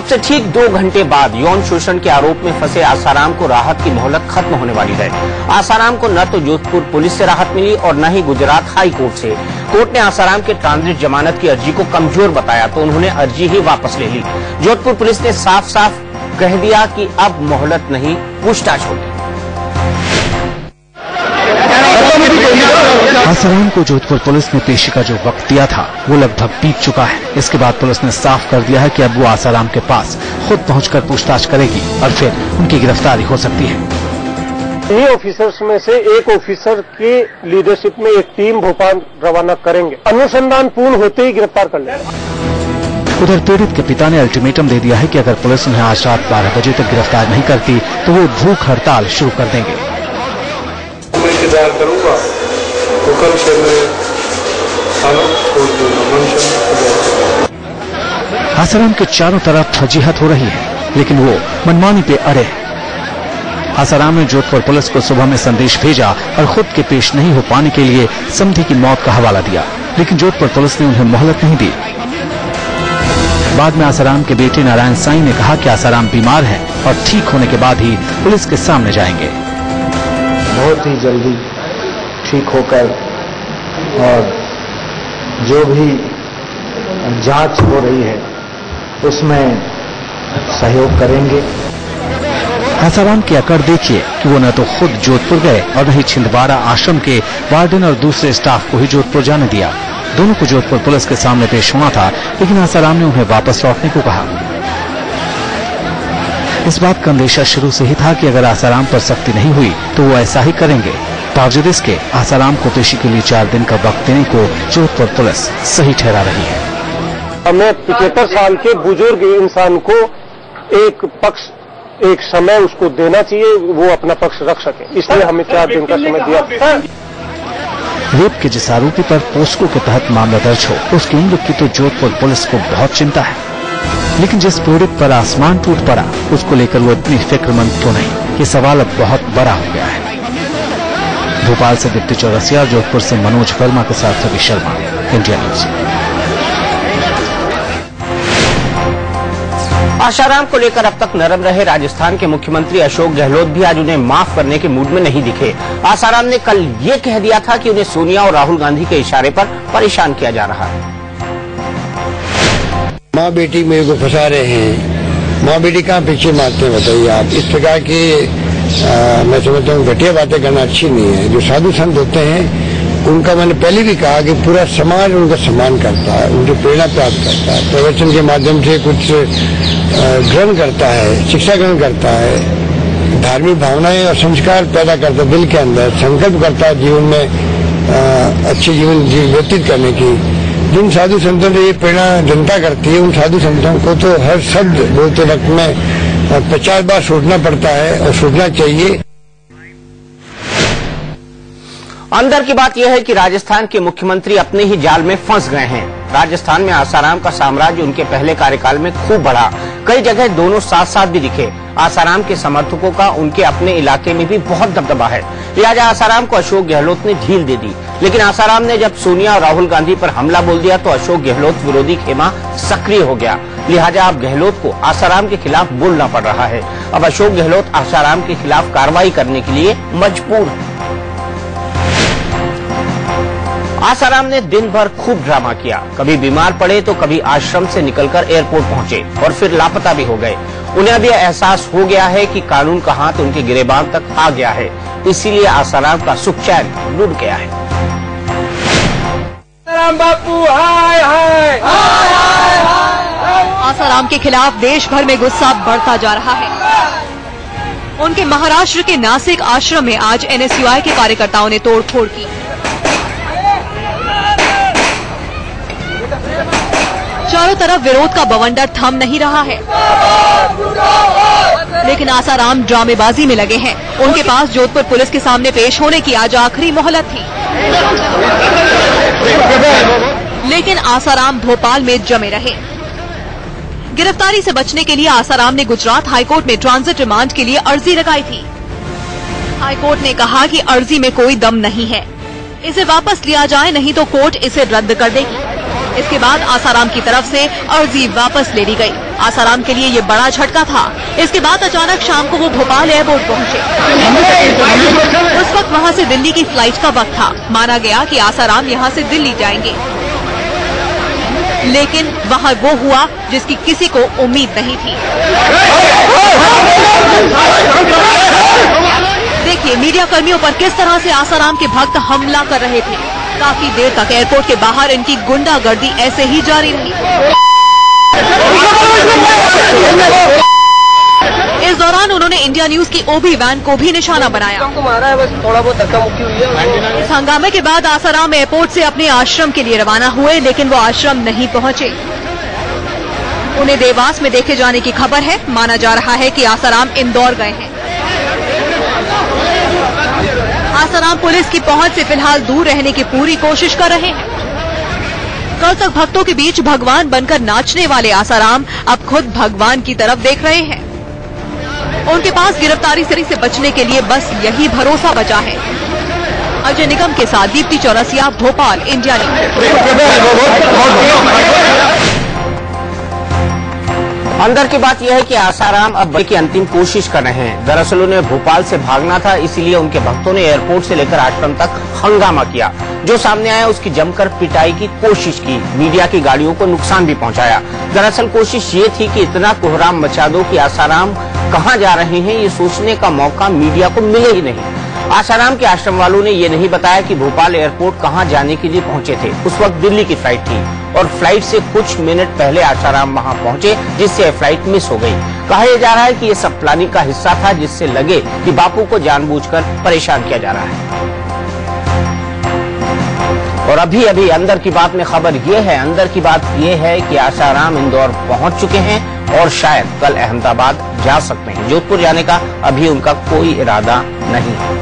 अब से ठीक 2 घंटे बाद यौन शोषण के आरोप में फंसे आसाराम को राहत की मोहलत खत्म होने वाली है। आसाराम को न तो जोधपुर पुलिस से राहत मिली और न ही गुजरात हाई कोर्ट से। कोर्ट ने आसाराम के ट्रांजिट जमानत की अर्जी को कमजोर बताया तो उन्होंने अर्जी ही वापस ले ली। जोधपुर पुलिस ने साफ साफ कह दिया कि अब मोहलत नहीं, पूछताछ होगी। आसाराम को जोधपुर पुलिस ने पेशी का जो वक्त दिया था वो लगभग बीत चुका है। इसके बाद पुलिस ने साफ कर दिया है कि अब वो आसाराम के पास खुद पहुंचकर पूछताछ करेगी और फिर उनकी गिरफ्तारी हो सकती है। इन्हीं ऑफिसर्स में से एक ऑफिसर की लीडरशिप में एक टीम भोपाल रवाना करेंगे। अनुसंधान पूर्ण होते ही गिरफ्तार कर लेंगे। उधर पीड़ित के पिता ने अल्टीमेटम दे दिया है कि अगर पुलिस उन्हें आज रात 12 बजे तक गिरफ्तार नहीं करती तो वो भूख हड़ताल शुरू कर देंगे। इंतजार करूंगा तो कल से मैं आसाराम के चारों तरफ फजीहत हो रही है लेकिन वो मनमानी पे अड़े हैं। आसाराम ने जोधपुर पुलिस को सुबह में संदेश भेजा और खुद के पेश नहीं हो पाने के लिए समधी की मौत का हवाला दिया, लेकिन जोधपुर पुलिस ने उन्हें मोहलत नहीं दी। बाद में आसाराम के बेटे नारायण साईं ने कहा कि आसाराम बीमार है और ठीक होने के बाद ही पुलिस के सामने जाएंगे। बहुत ही जल्दी ठीक होकर और जो भी जांच हो रही है उसमें सहयोग करेंगे। आसाराम की अकड़ देखिए कि वो न तो खुद जोधपुर गए और न ही छिंदवाड़ा आश्रम के वार्डन और दूसरे स्टाफ को ही जोधपुर जाने दिया। दोनों को जोधपुर पुलिस के सामने पेश होना था लेकिन आसाराम ने उन्हें वापस लौटने को कहा। इस बात का अंदेशा शुरू से ही था कि अगर आसाराम पर सख्ती नहीं हुई तो वो ऐसा ही करेंगे। बावजूद इसके आसाराम को पेशी के लिए 4 दिन का वक्त देने को जोधपुर पुलिस सही ठहरा रही है। हमें 75 साल के बुजुर्ग इंसान को एक समय उसको देना चाहिए, वो अपना पक्ष रख सके, इसलिए हमें 4 दिन का समय दिया। रेप के जिस आरोपी पर पोस्को के तहत मामला दर्ज हो उसकी उम्र की तो जोधपुर पुलिस को बहुत चिंता है, लेकिन जिस पीड़ित पर आसमान टूट पड़ा उसको लेकर वो इतनी फिक्रमंद तो नहीं। ये सवाल अब बहुत बड़ा हो गया है। भोपाल से दीप्ति चौरसिया और जोधपुर से मनोज वर्मा के साथ रवि शर्मा, इंडिया न्यूज। आसाराम को लेकर अब तक नरम रहे राजस्थान के मुख्यमंत्री अशोक गहलोत भी आज उन्हें माफ करने के मूड में नहीं दिखे। आसाराम ने कल ये कह दिया था कि उन्हें सोनिया और राहुल गांधी के इशारे पर परेशान किया जा रहा है। माँ बेटी मेरे को फंसा रहे हैं, माँ बेटी कहाँ पीछे मारते हैं बताइए आप। इस प्रकार की मैं समझता हूँ घटिया बातें करना अच्छी नहीं है। जो साधु संत होते हैं उनका मैंने पहले भी कहा कि पूरा समाज उनका सम्मान करता है, उनकी प्रेरणा प्राप्त करता है, प्रवचन के माध्यम से कुछ ग्रहण करता है, शिक्षा ग्रहण करता है, धार्मिक भावनाएं और संस्कार पैदा करता है, दिल के अंदर संकल्प करता है जीवन में अच्छे जीवन व्यतीत करने की। जिन साधु संतों ने ये प्रेरणा जनता करती है उन साधु संतों को तो हर शब्द बोलते वक्त में 50 बार सोचना पड़ता है और सोचना चाहिए। अंदर की बात यह है कि राजस्थान के मुख्यमंत्री अपने ही जाल में फंस गए हैं। राजस्थान में आसाराम का साम्राज्य उनके पहले कार्यकाल में खूब बढ़ा, कई जगह दोनों साथ साथ भी दिखे। आसाराम के समर्थकों का उनके अपने इलाके में भी बहुत दबदबा है, लिहाजा आसाराम को अशोक गहलोत ने ढील दे दी। लेकिन आसाराम ने जब सोनिया और राहुल गांधी पर हमला बोल दिया तो अशोक गहलोत विरोधी खेमा सक्रिय हो गया, लिहाजा अब गहलोत को आसाराम के खिलाफ बोलना पड़ रहा है। अब अशोक गहलोत आसाराम के खिलाफ कार्रवाई करने के लिए मजबूर है। आसाराम ने दिन भर खूब ड्रामा किया, कभी बीमार पड़े तो कभी आश्रम से निकलकर एयरपोर्ट पहुंचे और फिर लापता भी हो गए। उन्हें अभी एहसास हो गया है कि कानून का हाथ उनके गिरेबान तक आ गया है, इसीलिए आसाराम का सुख चैन लुट गया है। आसाराम बापू हाय हाय। आसाराम के खिलाफ देश भर में गुस्सा बढ़ता जा रहा है। उनके महाराष्ट्र के नासिक आश्रम में आज NSUI के कार्यकर्ताओं ने तोड़फोड़ की। चारों तरफ विरोध का बवंडर थम नहीं रहा है, लेकिन आसाराम ड्रामेबाजी में लगे हैं। उनके पास जोधपुर पुलिस के सामने पेश होने की आज आखिरी मोहलत थी, लेकिन आसाराम भोपाल में जमे रहे। गिरफ्तारी से बचने के लिए आसाराम ने गुजरात हाईकोर्ट में ट्रांजिट रिमांड के लिए अर्जी लगाई थी। हाईकोर्ट ने कहा कि अर्जी में कोई दम नहीं है, इसे वापस लिया जाए, नहीं तो कोर्ट इसे रद्द कर देगी। इसके बाद आसाराम की तरफ से अर्जी वापस ले ली गई। आसाराम के लिए ये बड़ा झटका था। इसके बाद अचानक शाम को वो भोपाल एयरपोर्ट पहुंचे। उस वक्त वहां से दिल्ली की फ्लाइट का वक्त था। माना गया कि आसाराम यहां से दिल्ली जाएंगे, लेकिन वहां वो हुआ जिसकी किसी को उम्मीद नहीं थी। देखिए मीडिया कर्मियों पर किस तरह से आसाराम के भक्त हमला कर रहे थे। काफी देर तक एयरपोर्ट के बाहर इनकी गुंडागर्दी ऐसे ही जारी रही। इस दौरान उन्होंने इंडिया न्यूज की ओबी वैन को भी निशाना बनाया। इस हंगामे के बाद आसाराम एयरपोर्ट से अपने आश्रम के लिए रवाना हुए, लेकिन वो आश्रम नहीं पहुंचे। उन्हें देवास में देखे जाने की खबर है। माना जा रहा है कि आसाराम इंदौर गए हैं। आसाराम पुलिस की पहुंच से फिलहाल दूर रहने की पूरी कोशिश कर रहे हैं। कल तक भक्तों के बीच भगवान बनकर नाचने वाले आसाराम अब खुद भगवान की तरफ देख रहे हैं। उनके पास गिरफ्तारी से बचने के लिए बस यही भरोसा बचा है। अजय निगम के साथ दीप्ति चौरसिया, भोपाल, इंडिया न्यूज। अंदर की बात यह है कि आसाराम अब बचने की अंतिम कोशिश कर रहे हैं। दरअसल उन्हें भोपाल से भागना था, इसीलिए उनके भक्तों ने एयरपोर्ट से लेकर आश्रम तक हंगामा किया। जो सामने आया उसकी जमकर पिटाई की कोशिश की। मीडिया की गाड़ियों को नुकसान भी पहुंचाया। दरअसल कोशिश ये थी कि इतना कोहराम मचा दो कि आसाराम कहां जा रहे हैं ये सोचने का मौका मीडिया को मिले ही नहीं। आसाराम के आश्रम वालों ने ये नहीं बताया कि भोपाल एयरपोर्ट कहां जाने के लिए पहुंचे थे। उस वक्त दिल्ली की फ्लाइट थी और फ्लाइट से कुछ मिनट पहले आसाराम वहां पहुंचे, जिससे फ्लाइट मिस हो गई। कहा यह जा रहा है कि ये सब प्लानिंग का हिस्सा था, जिससे लगे कि बापू को जानबूझकर परेशान किया जा रहा है। और अभी अभी अंदर की बात में खबर ये है कि आसाराम इंदौर पहुंच चुके हैं और शायद कल अहमदाबाद जा सकते हैं। जोधपुर जाने का अभी उनका कोई इरादा नहीं है।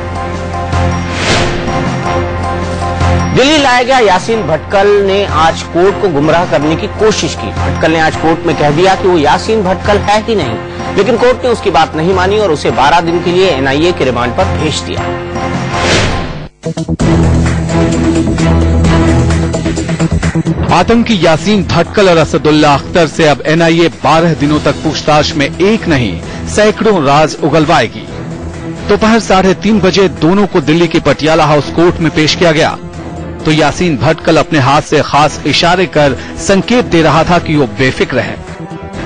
दिल्ली लाया गया यासीन भटकल ने आज कोर्ट को गुमराह करने की कोशिश की। भटकल ने आज कोर्ट में कह दिया कि वो यासीन भटकल है ही नहीं, लेकिन कोर्ट ने उसकी बात नहीं मानी और उसे 12 दिन के लिए एनआईए के रिमांड पर भेज दिया। आतंकी यासीन भटकल और असदुल्ला अख्तर से अब एनआईए 12 दिनों तक पूछताछ में एक नहीं सैकड़ों राज उगलवाएगी। दोपहर 3:30 बजे दोनों को दिल्ली के पटियाला हाउस कोर्ट में पेश किया गया तो यासीन भटकल अपने हाथ से खास इशारे कर संकेत दे रहा था कि वो बेफिक्र है।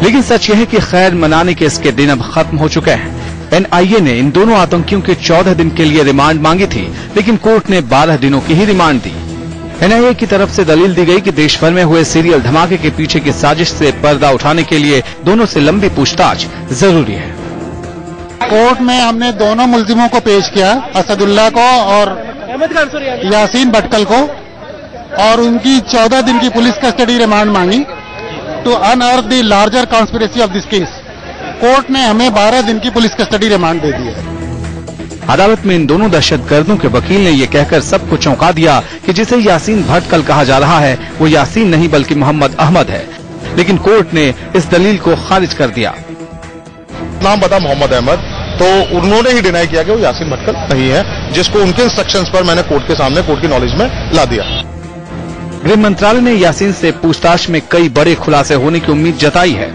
लेकिन सच यह है कि खैर मनाने के इसके दिन अब खत्म हो चुके हैं। एनआईए ने इन दोनों आतंकियों के 14 दिन के लिए रिमांड मांगी थी, लेकिन कोर्ट ने 12 दिनों की ही रिमांड दी। एनआईए की तरफ से दलील दी गई कि देश भर में हुए सीरियल धमाके के पीछे की साजिश से पर्दा उठाने के लिए दोनों से लंबी पूछताछ जरूरी है। कोर्ट में हमने दोनों मुल्जिमों को पेश किया, असदुल्ला को और यासीन भटकल को, और उनकी 14 दिन की पुलिस कस्टडी रिमांड मांगी to unearth the larger conspiracy of this case. Court ने हमें 12 दिन की पुलिस कस्टडी रिमांड दे दी है। अदालत में इन दोनों दहशतगर्दों के वकील ने यह कहकर सबको चौंका दिया कि जिसे यासीन भटकल कहा जा रहा है वो यासीन नहीं बल्कि मोहम्मद अहमद है, लेकिन कोर्ट ने इस दलील को खारिज कर दिया। नाम बता मोहम्मद अहमद, तो उन्होंने ही डिनाई किया कि वो यासीन भटकल नहीं है, जिसको उनके इंस्ट्रक्शंस पर मैंने कोर्ट के सामने कोर्ट की नॉलेज में ला दिया। गृह मंत्रालय ने यासीन से पूछताछ में कई बड़े खुलासे होने की उम्मीद जताई है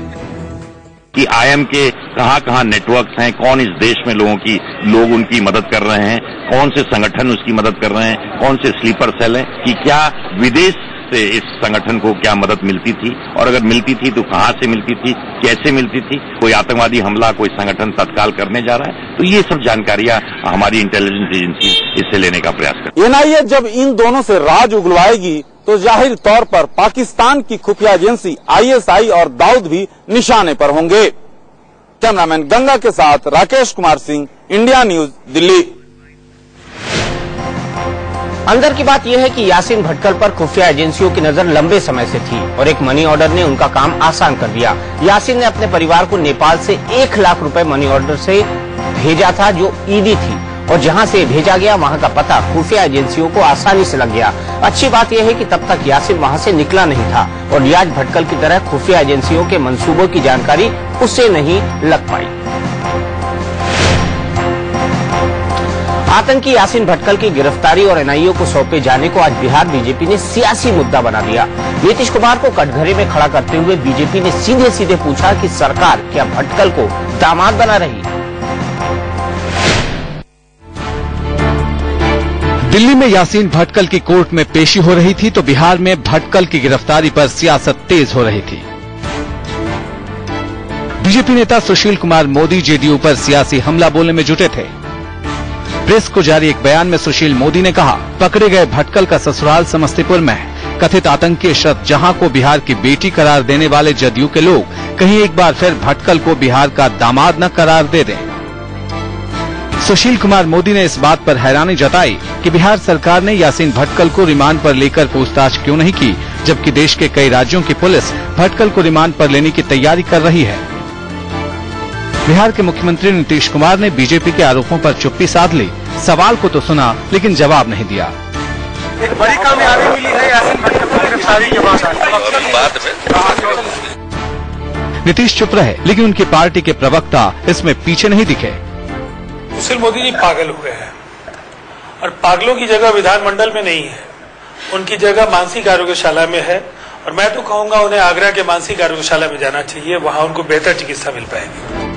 कि आईएम के कहां नेटवर्क्स हैं, कौन इस देश में लोग उनकी मदद कर रहे हैं, कौन से संगठन उसकी मदद कर रहे हैं, कौन से स्लीपर सेल हैं, कि क्या विदेश से इस संगठन को क्या मदद मिलती थी, और अगर मिलती थी तो कहां से मिलती थी, कैसे मिलती थी, कोई आतंकवादी हमला कोई संगठन तत्काल करने जा रहा है, तो ये सब जानकारियां हमारी इंटेलिजेंस एजेंसी इससे लेने का प्रयास करती है। एनआईए जब इन दोनों से राज उगलवाएगी तो जाहिर तौर पर पाकिस्तान की खुफिया एजेंसी आईएसआई और दाऊद भी निशाने पर होंगे। कैमरामैन गंगा के साथ राकेश कुमार सिंह, इंडिया न्यूज, दिल्ली। अंदर की बात यह है कि यासीन भटकल पर खुफिया एजेंसियों की नजर लंबे समय से थी और एक मनी ऑर्डर ने उनका काम आसान कर दिया। यासीन ने अपने परिवार को नेपाल से 1 लाख रुपए मनी ऑर्डर से भेजा था, जो ईदी थी, और जहां से भेजा गया वहां का पता खुफिया एजेंसियों को आसानी से लग गया। अच्छी बात यह है कि तब तक यासीन वहां से निकला नहीं था और रियाज भटकल की तरह खुफिया एजेंसियों के मंसूबों की जानकारी उसे नहीं लग पाई। आतंकी यासीन भटकल की गिरफ्तारी और एनआईए को सौंपे जाने को आज बिहार बीजेपी ने सियासी मुद्दा बना दिया। नीतीश कुमार को कटघरे में खड़ा करते हुए बीजेपी ने सीधे सीधे पूछा कि सरकार क्या भटकल को दामाद बना रही है। दिल्ली में यासीन भटकल की कोर्ट में पेशी हो रही थी तो बिहार में भटकल की गिरफ्तारी पर सियासत तेज हो रही थी। बीजेपी नेता सुशील कुमार मोदी जेडीयू पर सियासी हमला बोलने में जुटे थे। प्रेस को जारी एक बयान में सुशील मोदी ने कहा, पकड़े गए भटकल का ससुराल समस्तीपुर में है। कथित आतंकी इशरत जहां को बिहार की बेटी करार देने वाले जदयू के लोग कहीं एक बार फिर भटकल को बिहार का दामाद न करार दे दें। सुशील कुमार मोदी ने इस बात पर हैरानी जताई कि बिहार सरकार ने यासीन भटकल को रिमांड पर लेकर पूछताछ क्यों नहीं की, जबकि देश के कई राज्यों की पुलिस भटकल को रिमांड पर लेने की तैयारी कर रही है। बिहार के मुख्यमंत्री नीतीश कुमार ने बीजेपी के आरोपों पर चुप्पी साध ली। सवाल को तो सुना लेकिन जवाब नहीं दिया। एक बड़ी कामयाबी मिली है यासीन भटकल की गिरफ्तारी के बाद। नीतीश चुप रहे लेकिन उनकी पार्टी के प्रवक्ता इसमें पीछे नहीं दिखे। सुशील मोदी जी पागल हुए हैं और पागलों की जगह विधानमंडल में नहीं है, उनकी जगह मानसिक आरोग्यशाला में है। और मैं तो कहूंगा उन्हें आगरा के मानसिक आरोग्यशाला में जाना चाहिए, वहां उनको बेहतर चिकित्सा मिल पाएगी।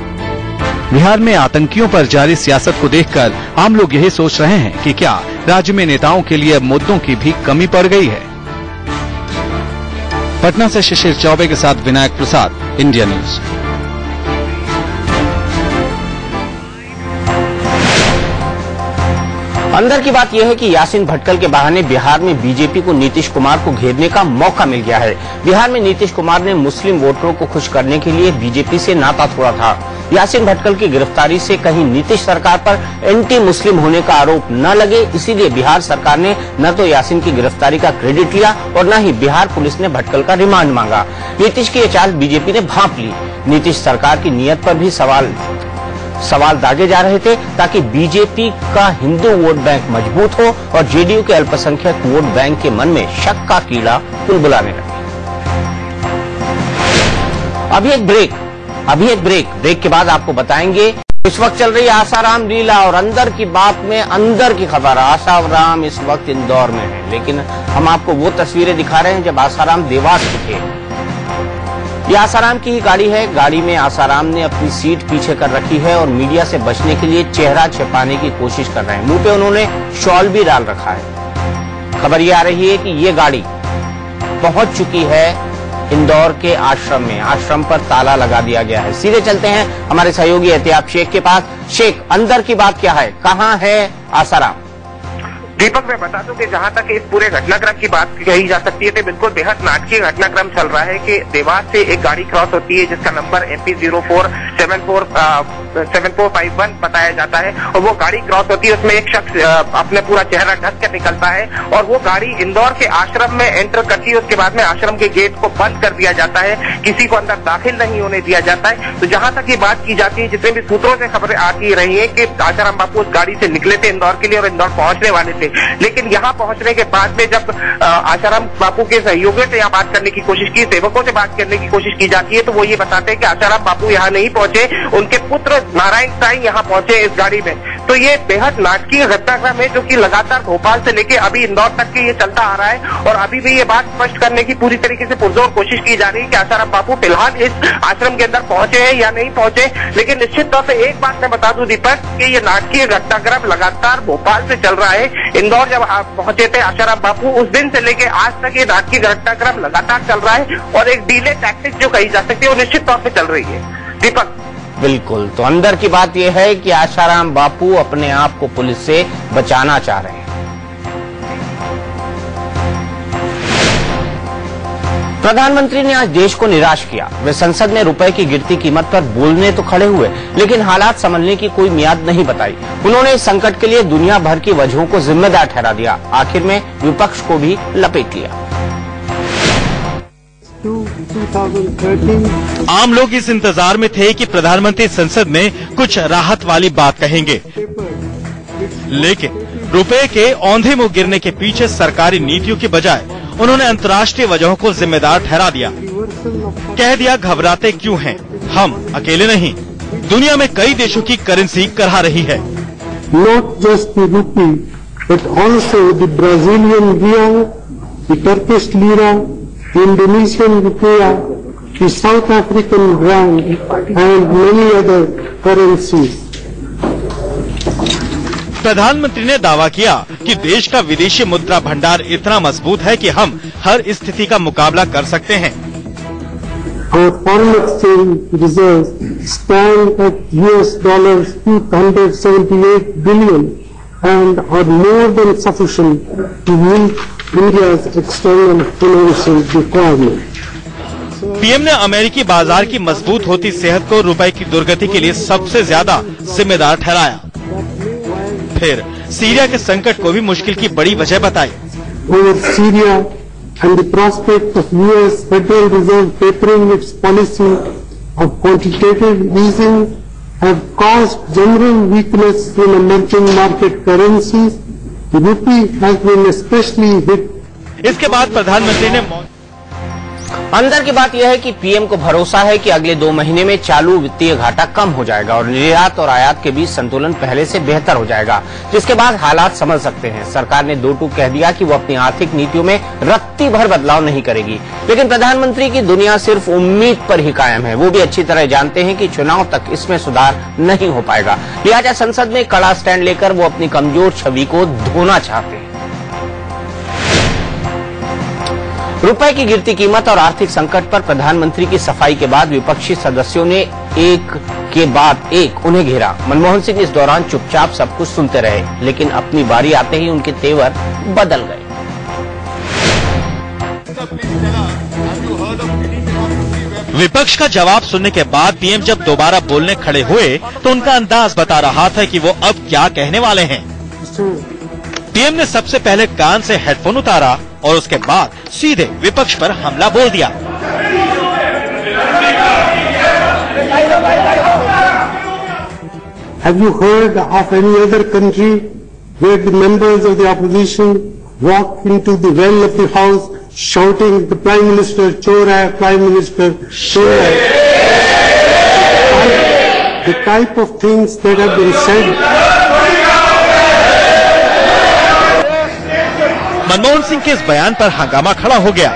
बिहार में आतंकियों पर जारी सियासत को देखकर आम लोग यही सोच रहे हैं कि क्या राज्य में नेताओं के लिए मुद्दों की भी कमी पड़ गई है। पटना से शिशिर चौबे के साथ विनायक प्रसाद, इंडिया न्यूज। अंदर की बात यह है कि यासीन भटकल के बहाने बिहार में बीजेपी को नीतीश कुमार को घेरने का मौका मिल गया है। बिहार में नीतीश कुमार ने मुस्लिम वोटरों को खुश करने के लिए बीजेपी से नाता तोड़ा था। यासीन भटकल की गिरफ्तारी से कहीं नीतीश सरकार पर एंटी मुस्लिम होने का आरोप न लगे, इसीलिए बिहार सरकार ने न तो यासीन की गिरफ्तारी का क्रेडिट लिया और न ही बिहार पुलिस ने भटकल का रिमांड मांगा। नीतीश की यह चाल बीजेपी ने भांप ली। नीतीश सरकार की नीयत पर भी सवाल दागे जा रहे थे ताकि बीजेपी का हिंदू वोट बैंक मजबूत हो और जेडीयू के अल्पसंख्यक वोट बैंक के मन में शक का कीड़ा बुलबुलाने लगे। अभी एक ब्रेक के बाद आपको बताएंगे। इस वक्त चल रही आसाराम लीला और अंदर की बात में अंदर की खबर। आसाराम इस वक्त इंदौर में है, लेकिन हम आपको वो तस्वीरें दिखा रहे हैं जब आसाराम देवास में थे। ये आसाराम की ही गाड़ी है। गाड़ी में आसाराम ने अपनी सीट पीछे कर रखी है और मीडिया से बचने के लिए चेहरा छिपाने की कोशिश कर रहे हैं। मुंह पे उन्होंने शॉल भी डाल रखा है। खबर ये आ रही है कि ये गाड़ी पहुंच चुकी है इंदौर के आश्रम में। आश्रम पर ताला लगा दिया गया है। सीधे चलते हैं हमारे सहयोगी एहतियाब शेख के पास। शेख, अंदर की बात क्या है, कहां है आसाराम? दीपक, मैं बता दूं कि जहां तक इस पूरे घटनाक्रम की बात कही जा सकती है तो बिल्कुल बेहद नाटकीय घटनाक्रम चल रहा है कि देवास से एक गाड़ी क्रॉस होती है जिसका नंबर MP 047451 बताया जाता है और वो गाड़ी क्रॉस होती है। उसमें एक शख्स अपने पूरा चेहरा ढक के निकलता है और वो गाड़ी इंदौर के आश्रम में एंटर करती है। उसके बाद में आश्रम के गेट को बंद कर दिया जाता है, किसी को अंदर दाखिल नहीं होने दिया जाता है। तो जहां तक ये बात की जाती है, जितने भी सूत्रों से खबरें आती रही है कि आसाराम बापू उस गाड़ी से निकले थे इंदौर के लिए और इंदौर पहुंचने वाले थे, लेकिन यहाँ पहुंचने के बाद में जब आसाराम बापू के सहयोगियों से यहाँ बात करने की कोशिश की, सेवकों से बात करने की कोशिश की जाती है तो वो ये बताते हैं कि आसाराम बापू यहाँ नहीं पहुंचे, उनके पुत्र नारायण साईं यहाँ पहुंचे इस गाड़ी में। तो ये बेहद नाटकीय घटनाक्रम है जो कि लगातार भोपाल से लेके अभी इंदौर तक के ये चलता आ रहा है और अभी भी ये बात स्पष्ट करने की पूरी तरीके से पुरजोर कोशिश की जा रही है कि आसाराम बापू फिलहाल इस आश्रम के अंदर पहुंचे हैं या नहीं पहुंचे। लेकिन निश्चित तौर से एक बात मैं बता दूं दीपक कि ये नाटकीय घटनाक्रम लगातार भोपाल से चल रहा है। इंदौर जब पहुंचे थे आसाराम बापू, उस दिन से लेके आज तक ये नाटकीय घटनाक्रम लगातार चल रहा है और एक डीले टैक्टिक जो कही जा सकती है वो निश्चित तौर से चल रही है। दीपक, बिल्कुल, तो अंदर की बात यह है कि आसाराम बापू अपने आप को पुलिस से बचाना चाह रहे हैं। प्रधानमंत्री ने आज देश को निराश किया। वे संसद में रुपए की गिरती कीमत पर बोलने तो खड़े हुए, लेकिन हालात संभलने की कोई मियाद नहीं बताई। उन्होंने इस संकट के लिए दुनिया भर की वजहों को जिम्मेदार ठहरा दिया। आखिर में विपक्ष को भी लपेट लिया। आम लोग इस इंतजार में थे कि प्रधानमंत्री संसद में कुछ राहत वाली बात कहेंगे, लेकिन रुपए के औंधे मुंह गिरने के पीछे सरकारी नीतियों की बजाय उन्होंने अंतर्राष्ट्रीय वजहों को जिम्मेदार ठहरा दिया। कह दिया घबराते क्यों हैं, हम अकेले नहीं, दुनिया में कई देशों की करेंसी करहा रही है। not just the rupee, but also the Brazilian real, the Turkish lira, the Indonesian rupiah, the South African rand, and many other currencies. प्रधानमंत्री ने दावा किया कि देश का विदेशी मुद्रा भंडार इतना मजबूत है कि हम हर स्थिति का मुकाबला कर सकते हैं। Our foreign exchange reserves stand at $278 billion and are more than sufficient to meet India's external financial requirements. PM ने अमेरिकी बाजार की मजबूत होती सेहत को रुपए की दुर्गति के लिए सबसे ज्यादा जिम्मेदार ठहराया। फिर सीरिया के संकट को भी मुश्किल की बड़ी वजह बताई। Over Syria and the prospect of U.S. Federal Reserve tapering its policy of quantitative easing have caused general weakness in emerging market currencies. The rupee has been especially hit. इसके बाद प्रधानमंत्री ने अंदर की बात यह है कि पीएम को भरोसा है कि अगले 2 महीने में चालू वित्तीय घाटा कम हो जाएगा और निर्यात और आयात के बीच संतुलन पहले से बेहतर हो जाएगा, जिसके बाद हालात संभल सकते हैं। सरकार ने 2 टूक कह दिया कि वो अपनी आर्थिक नीतियों में रत्ती भर बदलाव नहीं करेगी, लेकिन प्रधानमंत्री की दुनिया सिर्फ उम्मीद पर ही कायम है। वो भी अच्छी तरह जानते हैं कि चुनाव तक इसमें सुधार नहीं हो पाएगा, लिहाजा संसद में कड़ा स्टैंड लेकर वो अपनी कमजोर छवि को धोना चाहते हैं। रुपए की गिरती कीमत और आर्थिक संकट पर प्रधानमंत्री की सफाई के बाद विपक्षी सदस्यों ने एक के बाद एक उन्हें घेरा। मनमोहन सिंह इस दौरान चुपचाप सब कुछ सुनते रहे, लेकिन अपनी बारी आते ही उनके तेवर बदल गए। विपक्ष का जवाब सुनने के बाद पीएम जब दोबारा बोलने खड़े हुए तो उनका अंदाज बता रहा था कि वो अब क्या कहने वाले हैं। पीएम ने सबसे पहले कान से हेडफोन उतारा और उसके बाद सीधे विपक्ष पर हमला बोल दिया। Have you heard of any other country where the members of the opposition walk into the well of the house shouting, "The Prime Minister chor hai, Prime Minister chor hai"? The type of things that have been said. Manmohan Singh के इस बयान पर हंगामा खड़ा हो गया।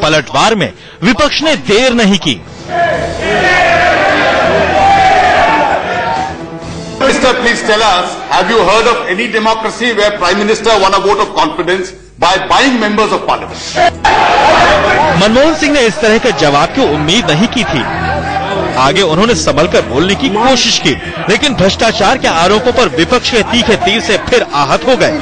पलटवार में विपक्ष ने देर नहीं की। Minister, please tell us, have you heard of any democracy where Prime Minister won a vote of confidence by buying members of Parliament? Manmohan Singh ने इस तरह के जवाब की उम्मीद नहीं की थी। आगे उन्होंने संभलकर बोलने की कोशिश की, लेकिन भ्रष्टाचार के आरोपों पर विपक्ष के तीखे तीर से फिर आहत हो गए।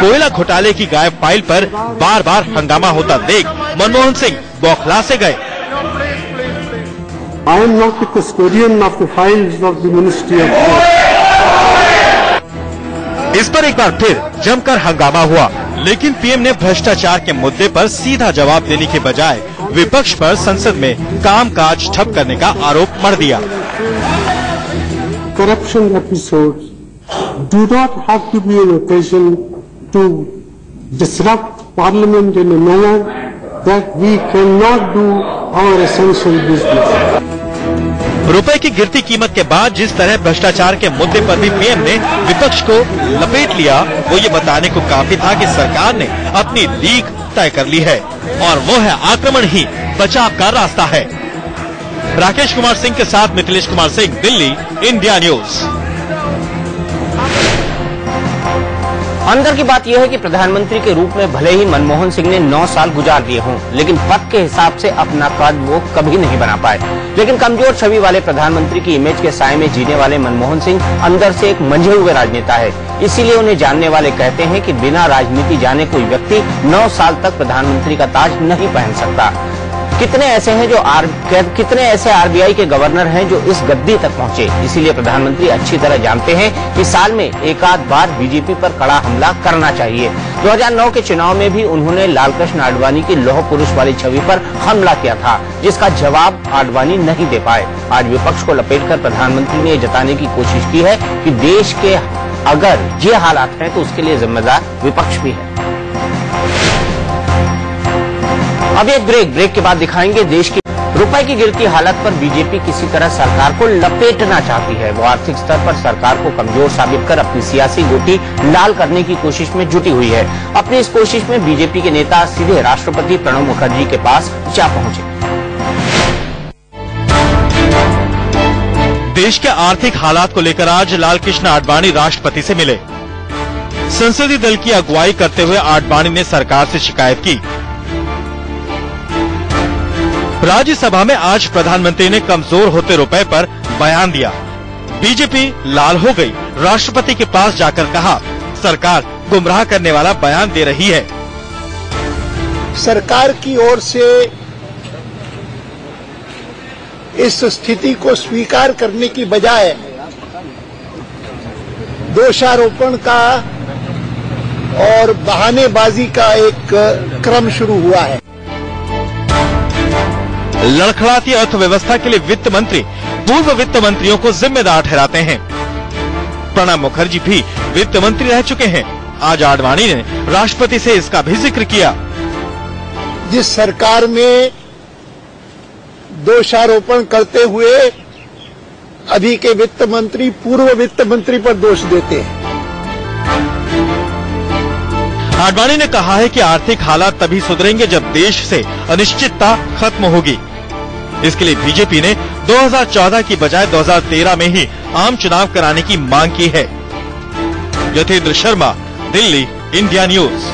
कोयला घोटाले की गायब फाइल पर बार बार हंगामा होता देख मनमोहन सिंह बौखला से गए। I am not the custodian of the files of the Ministry of War. इस पर एक बार फिर जमकर हंगामा हुआ, लेकिन पीएम ने भ्रष्टाचार के मुद्दे पर सीधा जवाब देने के बजाय विपक्ष पर संसद में कामकाज ठप करने का आरोप मढ़ दिया। Corruption episodes do not have to be an occasion to disrupt Parliament in a manner that we cannot do our essential business. रुपए की गिरती कीमत के बाद जिस तरह भ्रष्टाचार के मुद्दे पर भी पीएम ने विपक्ष को लपेट लिया, वो ये बताने को काफी था कि सरकार ने अपनी लीग तय कर ली है और वो है आक्रमण ही बचाव का रास्ता है। राकेश कुमार सिंह के साथ मिथिलेश कुमार सिंह, दिल्ली, इंडिया न्यूज। अंदर की बात यह है कि प्रधानमंत्री के रूप में भले ही मनमोहन सिंह ने 9 साल गुजार दिए हों, लेकिन पद के हिसाब से अपना कद वो कभी नहीं बना पाए। लेकिन कमजोर छवि वाले प्रधानमंत्री की इमेज के साए में जीने वाले मनमोहन सिंह अंदर से एक मंझे हुए राजनेता है। इसीलिए उन्हें जानने वाले कहते हैं कि बिना राजनीति जाने कोई व्यक्ति 9 साल तक प्रधानमंत्री का ताज नहीं पहन सकता। कितने ऐसे आरबीआई के गवर्नर हैं जो इस गद्दी तक पहुंचे। इसीलिए प्रधानमंत्री अच्छी तरह जानते हैं कि साल में एक आध बार बीजेपी पर कड़ा हमला करना चाहिए। 2009 के चुनाव में भी उन्होंने लालकृष्ण आडवाणी की लौह पुरुष वाली छवि पर हमला किया था, जिसका जवाब आडवाणी नहीं दे पाए। आज विपक्ष को लपेटकर प्रधानमंत्री ने जताने की कोशिश की है कि देश के अगर ये हालात हैं तो उसके लिए जिम्मेदार विपक्ष भी है। अब एक ब्रेक के बाद दिखाएंगे देश की रुपए की गिरती हालत पर बीजेपी किसी तरह सरकार को लपेटना चाहती है। वो आर्थिक स्तर पर सरकार को कमजोर साबित कर अपनी सियासी गोटी लाल करने की कोशिश में जुटी हुई है। अपनी इस कोशिश में बीजेपी के नेता सीधे राष्ट्रपति प्रणब मुखर्जी के पास जा पहुंचे। देश के आर्थिक हालात को लेकर आज लालकृष्ण आडवाणी राष्ट्रपति से मिले। संसदीय दल की अगुवाई करते हुए आडवाणी ने सरकार से शिकायत की। राज्यसभा में आज प्रधानमंत्री ने कमजोर होते रुपए पर बयान दिया। बीजेपी लाल हो गई। राष्ट्रपति के पास जाकर कहा, सरकार गुमराह करने वाला बयान दे रही है। सरकार की ओर से इस स्थिति को स्वीकार करने की बजाय दोषारोपण का और बहानेबाजी का एक क्रम शुरू हुआ है। लड़खड़ाती अर्थव्यवस्था के लिए वित्त मंत्री पूर्व वित्त मंत्रियों को जिम्मेदार ठहराते हैं। प्रणब मुखर्जी भी वित्त मंत्री रह चुके हैं। आज आडवाणी ने राष्ट्रपति से इसका भी जिक्र किया। जिस सरकार में दोषारोपण करते हुए अभी के वित्त मंत्री पूर्व वित्त मंत्री पर दोष देते हैं। आडवाणी ने कहा है कि आर्थिक हालात तभी सुधरेंगे जब देश से अनिश्चितता खत्म होगी। इसके लिए बीजेपी ने 2014 की बजाय 2013 में ही आम चुनाव कराने की मांग की है। यथेंद्र शर्मा, दिल्ली, इंडिया न्यूज।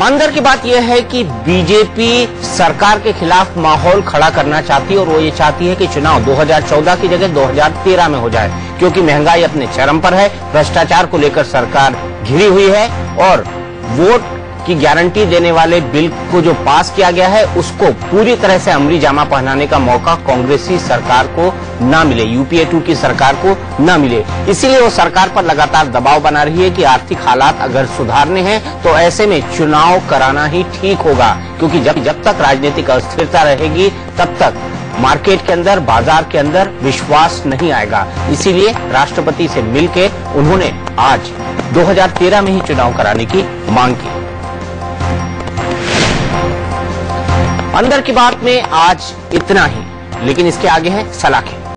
अंदर की बात यह है कि बीजेपी सरकार के खिलाफ माहौल खड़ा करना चाहती है और वो ये चाहती है कि चुनाव 2014 की जगह 2013 में हो जाए, क्योंकि महंगाई अपने चरम पर है, भ्रष्टाचार को लेकर सरकार घिरी हुई है और वोट की गारंटी देने वाले बिल को जो पास किया गया है उसको पूरी तरह से अमली जामा पहनाने का मौका कांग्रेसी सरकार को न मिले, यूपीए 2 की सरकार को न मिले। इसीलिए वो सरकार पर लगातार दबाव बना रही है कि आर्थिक हालात अगर सुधारने हैं तो ऐसे में चुनाव कराना ही ठीक होगा, क्योंकि जब तक राजनीतिक अस्थिरता रहेगी तब तक मार्केट के अंदर, बाजार के अंदर विश्वास नहीं आएगा। इसीलिए राष्ट्रपति से मिलके उन्होंने आज 2013 में ही चुनाव कराने की मांग की। अंदर की बात में आज इतना ही, लेकिन इसके आगे है सलाखें।